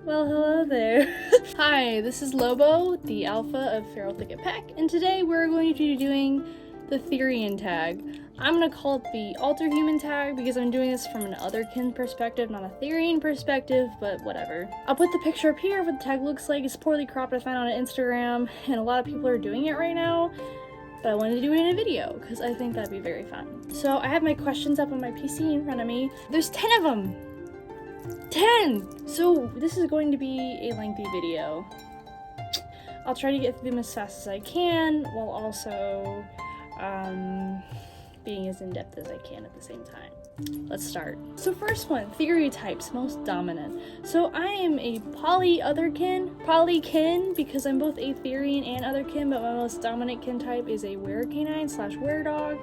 Well, hello there. Hi, this is Lobo, the alpha of Theriotype pack, and today we're going to be doing the Therian Tag. I'm going to call it the alterhuman tag because I'm doing this from an otherkin perspective, not a Therian perspective, but whatever. I'll put the picture up here of what the tag looks like. It's poorly cropped, I found on Instagram, and a lot of people are doing it right now, but I wanted to do it in a video because I think that'd be very fun. So I have my questions up on my PC in front of me. There's 10 of them! 10! So this is going to be a lengthy video. I'll try to get through them as fast as I can while also being as in-depth as I can at the same time. Let's start. So first one, Theriotypes, most dominant. So I am a polykin because I'm both a Therian and otherkin, but my most dominant kin type is a were-canine / were-dog.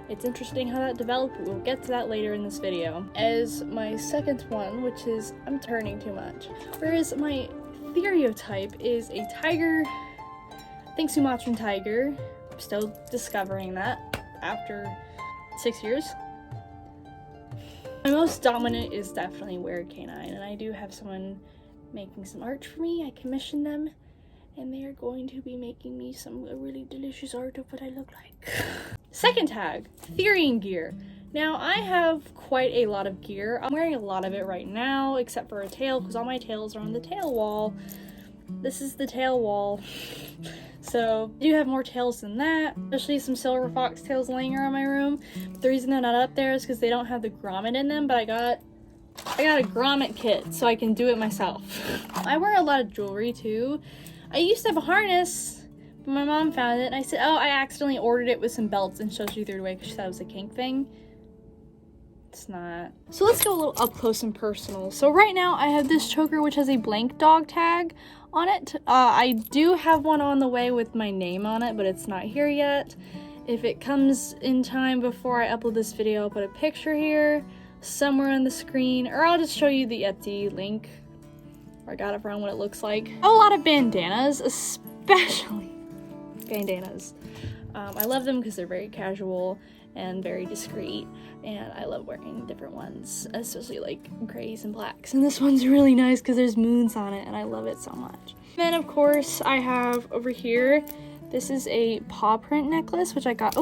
It's interesting how that developed, but we'll get to that later in this video. As my second one, which is, I'm turning too much. Whereas my Theriotype is a tiger, I think Sumatran tiger. I'm still discovering that after 6 years. My most dominant is definitely were-canine, and I do have someone making some art for me. I commissioned them, and they are going to be making me some really delicious art of what I look like. Second tag, Therian gear. Now, I have quite a lot of gear. I'm wearing a lot of it right now, except for a tail, because all my tails are on the tail wall. This is the tail wall. So, I do have more tails than that, especially some silver fox tails laying around my room. But the reason they're not up there is because they don't have the grommet in them, but I got a grommet kit, so I can do it myself. I wear a lot of jewelry, too. I used to have a harness, but my mom found it, and I said, oh, I accidentally ordered it with some belts, and so she threw it away because she thought it was a kink thing. It's not. So let's go a little up close and personal. So right now, I have this choker, which has a blank dog tag on it. I do have one on the way with my name on it, but it's not here yet. If it comes in time before I upload this video, I'll put a picture here, somewhere on the screen, or I'll just show you the Etsy link. I got it from what it looks like. A lot of bandanas, especially bandanas. I love them because they're very casual and very discreet, and I love wearing different ones, especially like grays and blacks. And this one's really nice because there's moons on it, and I love it so much. Then, of course, I have over here, this is a paw print necklace, which I got,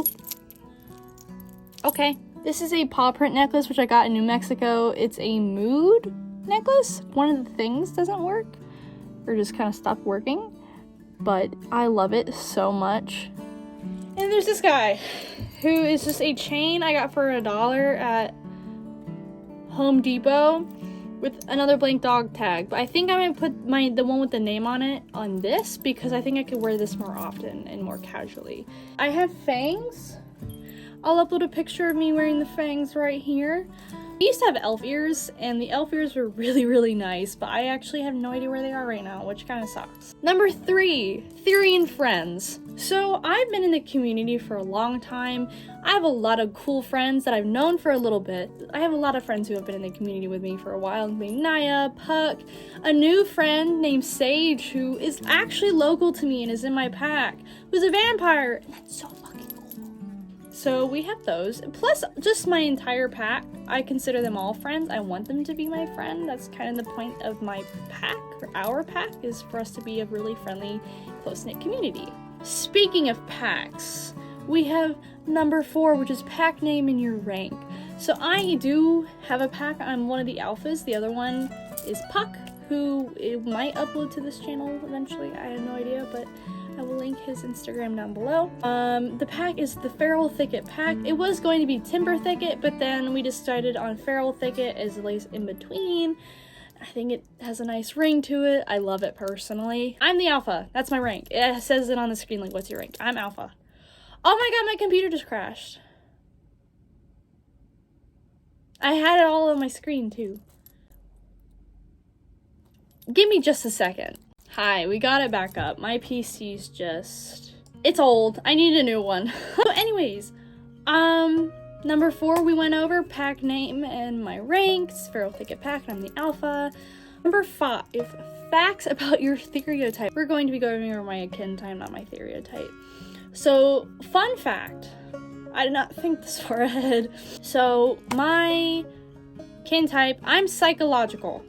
This is a paw print necklace, which I got in New Mexico. It's a mood necklace. One of the things doesn't work, or just kind of stopped working, but I love it so much. And there's this guy who is just a chain I got for $1 at Home Depot with another blank dog tag, but I think I'm gonna put the one with the name on it on this because I think I could wear this more often and more casually. I have fangs. I'll upload a picture of me wearing the fangs right here. I used to have elf ears, and the elf ears were really, really nice, but I actually have no idea where they are right now, which kind of sucks. Number 3, Therian friends. So I've been in the community for a long time. I have a lot of cool friends that I've known for a little bit. I have a lot of friends who have been in the community with me for a while, including Naya, Puck, a new friend named Sage, who is actually local to me and is in my pack, who's a vampire. That's so fucking cool. So we have those, plus just my entire pack. I consider them all friends. I want them to be my friend. That's kind of the point of my pack, or our pack, is for us to be a really friendly, close-knit community. Speaking of packs, we have number 4, which is pack name and your rank. So I do have a pack. I'm one of the alphas. The other one is Puck, who it might upload to this channel eventually. I have no idea, but I will link his Instagram down below. The pack is the Feral Thicket pack. It was going to be Timber Thicket, but then we decided on Feral Thicket as a place in between. I think it has a nice ring to it. I love it personally. I'm the alpha. That's my rank. It says it on the screen, like, what's your rank? I'm alpha. Oh my god, my computer just crashed. I had it all on my screen, too. Give me just a second. Hi, we got it back up. My PC's just... it's old. I need a new one. So anyways, number 4 we went over, pack name and my ranks, Feral Thicket pack, and I'm the alpha. Number 5, facts about your Theriotype. We're going to be going over my akin type, not my Theriotype. So, fun fact. I did not think this far ahead. So, my kin type, I'm psychological.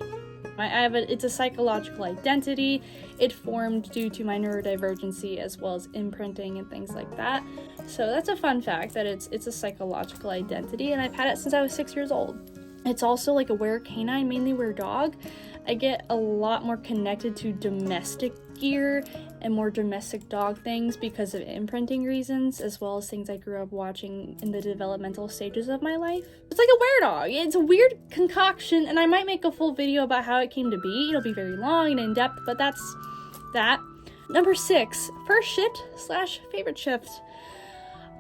It's a psychological identity. It formed due to my neurodivergency as well as imprinting and things like that. So that's a fun fact that it's a psychological identity, and I've had it since I was 6 years old. It's also like a were canine, mainly were dog. I get a lot more connected to domestic gear and more domestic dog things because of imprinting reasons, as well as things I grew up watching in the developmental stages of my life. It's like a were dog. It's a weird concoction, and I might make a full video about how it came to be. It'll be very long and in-depth, but that's that. Number 6, first shift/favorite shift.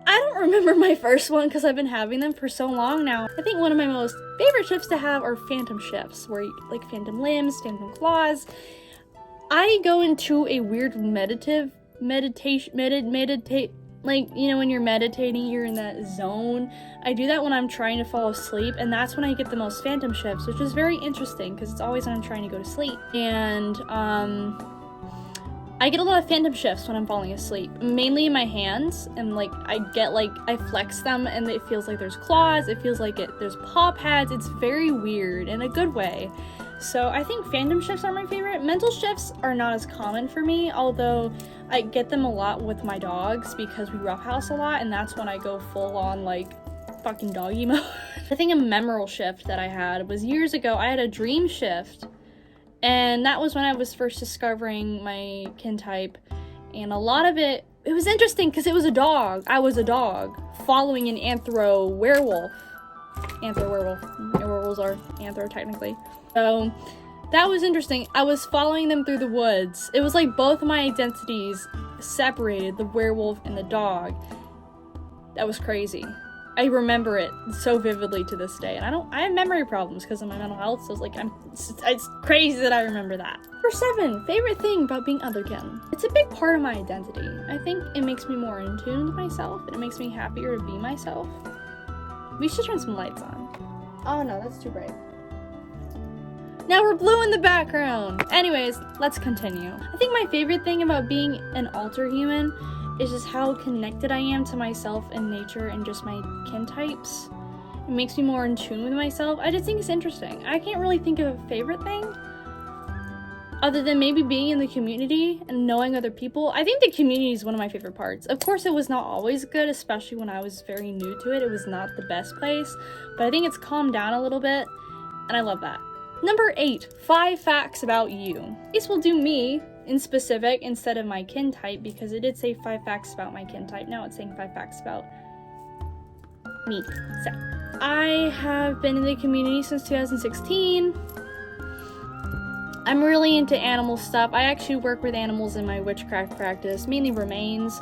I don't remember my first one because I've been having them for so long now. I think one of my most favorite shifts to have are phantom shifts, where like phantom limbs, phantom claws. I go into a weird meditate, like, you know, when you're meditating, you're in that zone. I do that when I'm trying to fall asleep, and that's when I get the most phantom shifts, which is very interesting because it's always when I'm trying to go to sleep. And I get a lot of phantom shifts when I'm falling asleep, mainly in my hands, and like I flex them and it feels like there's claws, it feels like there's paw pads. It's very weird in a good way. So I think phantom shifts are my favorite. Mental shifts are not as common for me, although I get them a lot with my dogs because we roughhouse a lot, and that's when I go full on like fucking doggy mode. I think a memorable shift that I had was years ago. I had a dream shift. And that was when I was first discovering my kin type, and a lot of it was interesting because it was a dog. I was a dog following an anthro werewolf. Werewolves are anthro technically. So that was interesting. I was following them through the woods. It was like both of my identities separated, the werewolf and the dog. That was crazy. I remember it so vividly to this day, and I have memory problems because of my mental health, so it's like, it's crazy that I remember that. Number 7, favorite thing about being otherkin. It's a big part of my identity. I think it makes me more in tune with myself, and it makes me happier to be myself. We should turn some lights on. Oh no, that's too bright. Now we're blue in the background! Anyways, let's continue. I think my favorite thing about being an alterhuman is just how connected I am to myself and nature and just my kin types. It makes me more in tune with myself. I just think it's interesting. I can't really think of a favorite thing other than maybe being in the community and knowing other people. I think the community is one of my favorite parts. Of course, it was not always good, especially when I was very new to it. It was not the best place, but I think it's calmed down a little bit, and I love that. Number 8, 5 facts about you. These will do me in specific instead of my kin type, because it did say 5 facts about my kin type. Now it's saying 5 facts about me. So, I have been in the community since 2016. I'm really into animal stuff. I actually work with animals in my witchcraft practice, mainly remains,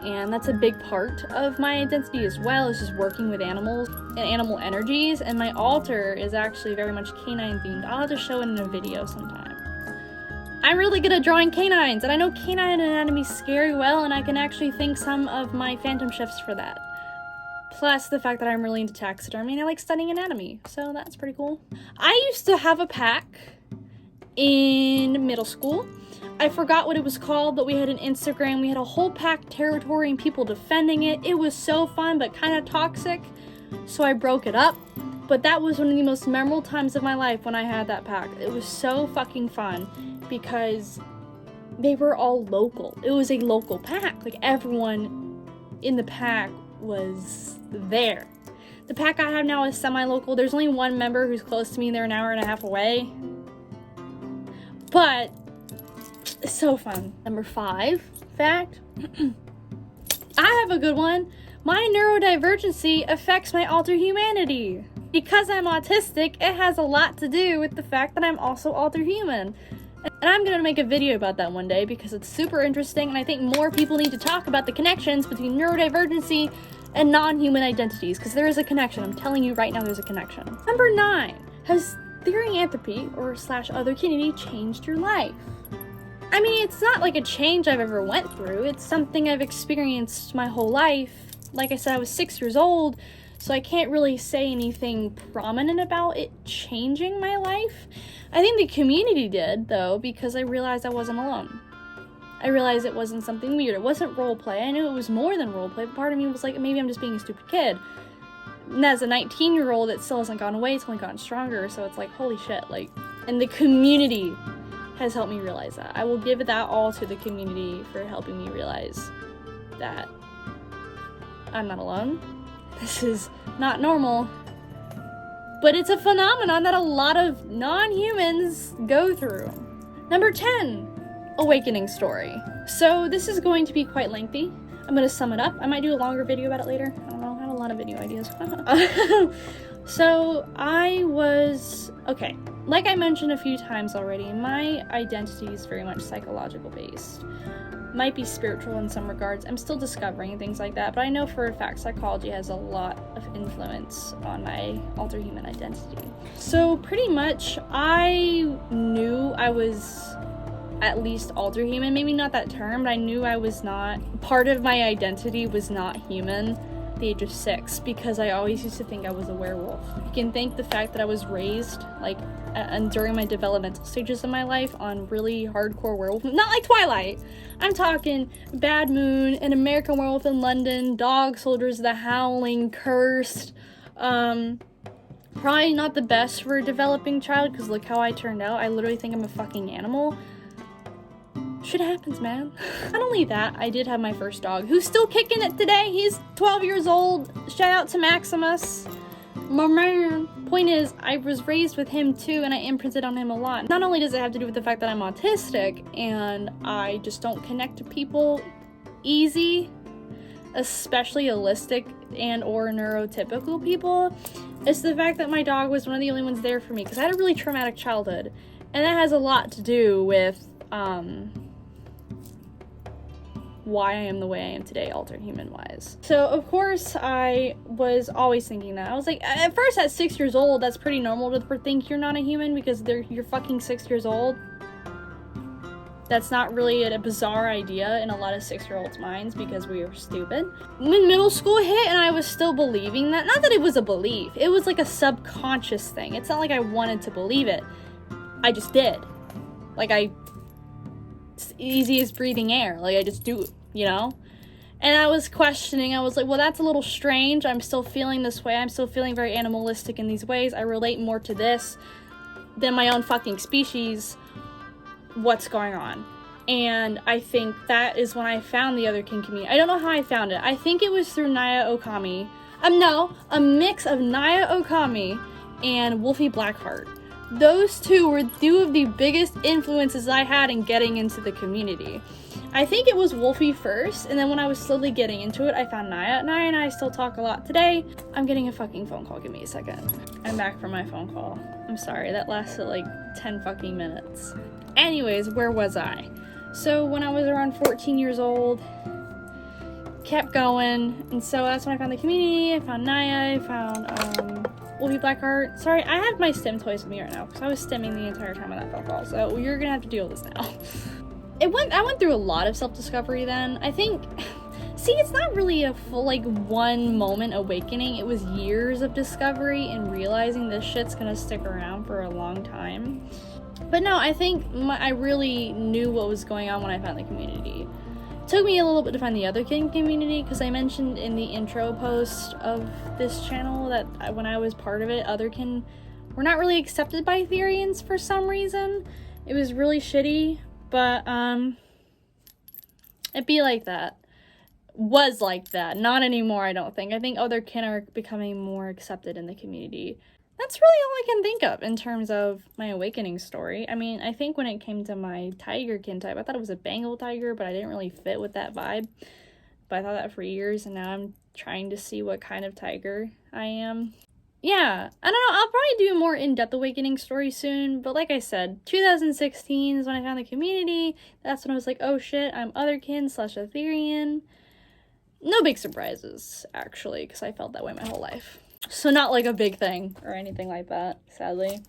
and that's a big part of my identity as well, is just working with animals and animal energies, and my altar is actually very much canine themed. I'll have to show it in a video sometime. I'm really good at drawing canines, and I know canine anatomy scary well, and I can actually thank some of my phantom shifts for that. Plus the fact that I'm really into taxidermy and I like studying anatomy, so that's pretty cool. I used to have a pack in middle school. I forgot what it was called, but we had an Instagram. We had a whole pack territory and people defending it. It was so fun, but kind of toxic, so I broke it up. But that was one of the most memorable times of my life when I had that pack. It was so fucking fun because they were all local. It was a local pack. Like, everyone in the pack was there. The pack I have now is semi-local. There's only one member who's close to me, and they're an hour and a half away. But it's so fun. Number 5 fact. I have a good one. My neurodivergency affects my alterhumanity. Because I'm autistic, it has a lot to do with the fact that I'm also alterhuman. And I'm gonna make a video about that one day because it's super interesting, and I think more people need to talk about the connections between neurodivergency and non-human identities, because there is a connection. I'm telling you right now, there's a connection. Number 9, has therianthropy or /otherkinity changed your life? I mean, it's not like a change I've ever went through. It's something I've experienced my whole life. Like I said, I was 6 years old, so I can't really say anything prominent about it changing my life. I think the community did, though, because I realized I wasn't alone. I realized it wasn't something weird. It wasn't roleplay. I knew it was more than roleplay, but part of me was like, maybe I'm just being a stupid kid. And as a 19-year-old, it still hasn't gone away. It's only gotten stronger, so it's like, holy shit, like, And the community has helped me realize that. I will give that all to the community for helping me realize that I'm not alone. This is not normal. But it's a phenomenon that a lot of non-humans go through. Number 10, awakening story. So this is going to be quite lengthy. I'm going to sum it up. I might do a longer video about it later. I don't know. I have a lot of video ideas. So okay, like I mentioned a few times already, my identity is very much psychological based. Might be spiritual in some regards. I'm still discovering things like that, but I know for a fact psychology has a lot of influence on my alterhuman identity. So pretty much I knew I was at least alterhuman, maybe not that term, but I knew I was not, part of my identity was not human at the age of 6, because I always used to think I was a werewolf. You can thank the fact that I was raised, like, and during my developmental stages of my life on really hardcore werewolf, not like Twilight. I'm talking Bad Moon, An American Werewolf in London, Dog Soldiers, The Howling, Cursed. Probably not the best for a developing child, because look how I turned out. I literally think I'm a fucking animal. Shit happens, man. Not only that, I did have my first dog, who's still kicking it today. He's 12 years old. Shout out to Maximus. My man. Point is, I was raised with him too, and I imprinted on him a lot. Not only does it have to do with the fact that I'm autistic, and I just don't connect to people easy, especially holistic and or neurotypical people, it's the fact that my dog was one of the only ones there for me, because I had a really traumatic childhood, and that has a lot to do with, why I am the way I am today, alterhuman wise. So of course I was always thinking that. I was like, at first at 6 years old, that's pretty normal to think you're not a human because you're fucking 6 years old. That's not really a bizarre idea in a lot of 6-year-olds' minds because we were stupid. When middle school hit and I was still believing that, not that it was a belief, it was like a subconscious thing. It's not like I wanted to believe it. I just did. It's easy as breathing air. Like, I just do it, you know? And I was questioning. I was like, well, that's a little strange. I'm still feeling this way. I'm still feeling very animalistic in these ways. I relate more to this than my own fucking species. What's going on? And I think that is when I found the otherkin community. I don't know how I found it. I think it was through Naya Okami. A mix of Naya Okami and Wolfie Blackheart. Those two were two of the biggest influences I had in getting into the community. I think it was Wolfie first, and then when I was slowly getting into it, I found Naya. Naya and I still talk a lot today. I'm getting a fucking phone call. Give me a second. I'm back from my phone call. I'm sorry, that lasted like 10 fucking minutes. Anyways, where was I? So when I was around 14 years old, kept going, and so that's when I found the community. I found Naya, I found Wolfie Blackheart. Sorry, I have my stim toys with me right now because I was stimming the entire time on that phone call, so you're gonna have to deal with this now. I went through a lot of self-discovery then. I think, see, it's not really a full, like, one moment awakening. It was years of discovery and realizing this shit's gonna stick around for a long time. But no, I think I really knew what was going on when I found the community. It took me a little bit to find the otherkin community, because I mentioned in the intro post of this channel that when I was part of it, otherkin were not really accepted by Therians for some reason. It was really shitty, but it'd be like that. Was like that. Not anymore, I don't think. I think otherkin are becoming more accepted in the community. That's really all I can think of in terms of my awakening story. I mean, I think when it came to my tiger kin type, I thought it was a Bengal tiger, but I didn't really fit with that vibe. But I thought that for years, and now I'm trying to see what kind of tiger I am. Yeah, I don't know, I'll probably do a more in-depth awakening story soon, but like I said, 2016 is when I found the community. That's when I was like, oh shit, I'm otherkin / a Therian. No big surprises, actually, because I felt that way my whole life. So not like a big thing or anything like that, sadly.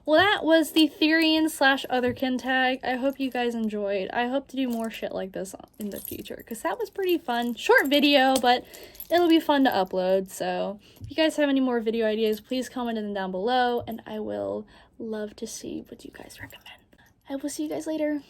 Well, that was the Therian / otherkin tag. I hope you guys enjoyed. I hope to do more shit like this in the future, because that was pretty fun. Short video, but it'll be fun to upload. So if you guys have any more video ideas, please comment them down below, and I will love to see what you guys recommend. I will see you guys later.